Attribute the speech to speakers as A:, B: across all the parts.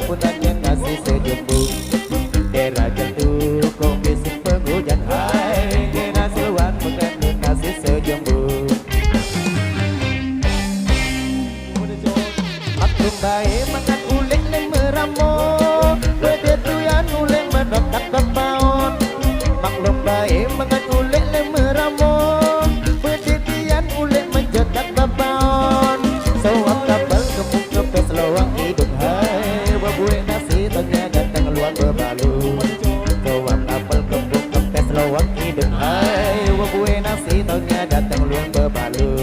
A: punanya nasi sejumbu. Daerah jatuh komisi penghujan hai, kena seluan punanya nasi sejumbu. Maklum baik makan ulek leng meramo, bedetuyan ulek menokak kepaon. Maklum baik makan ulek leng meramo, bedetuyan ulek menjetak kepaon. Soal kapal kepung kepes lawang hidup hai, wabuik nasi tanya datang luar berbalu. Soal kapal kepung kepes lawang hidup hai, wabuik nasi tanya datang luar berbalu.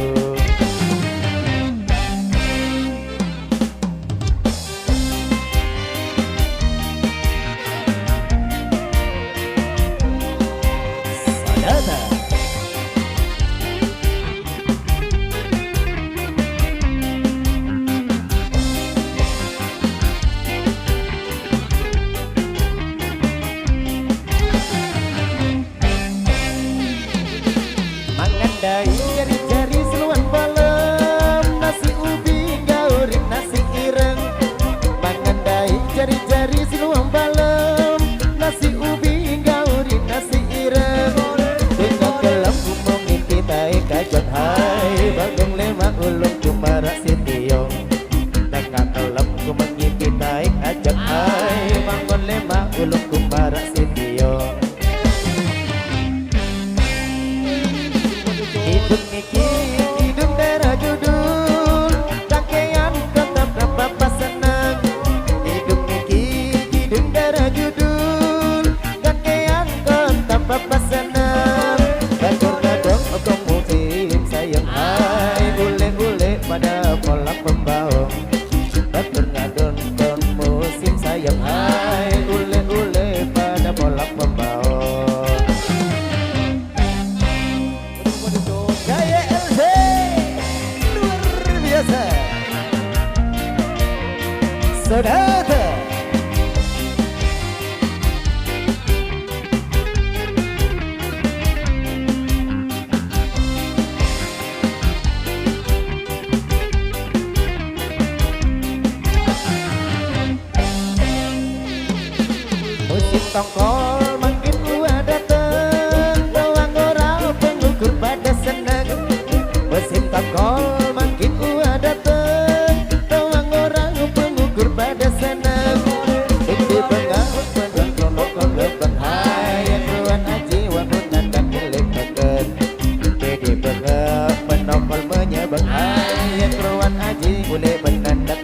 A: Mangandai jari-jari seluan balem, nasi ubi gaurin nasi ireng. Mangandai jari-jari seluan balem, nasi ubi gaurin nasi ireng. Dengan kelam kumong inti tai kajot hai, bagong lema ulung kumara sitiong. Dengan kelam kumong inti tai kajot hai, bangun lema ulung kumara sitiong. Hidung niki, hidung daerah judul, kakean tetap berapa senang. Hidung niki, hidung daerah judul, kakean tetap berapa senang. Gacor gadong okong musim sayang hai, ule-ule pada pola pembaung. Gacor gadong okong musim sayang hai, ule-ule pada pola pembaung. Gaya LC luar biasa. Saudara musim tongkol makin gua dateng, bawang orang pengukur pada senang. Musim tongkol makin gua dateng, bawang orang pengukur pada senang. Itu pengaut penang kelokon lepan hai, yang ruan haji wangun nandak kelek makan. Pedi pengaut penokol menyebang hai, yang ruan haji boleh menandak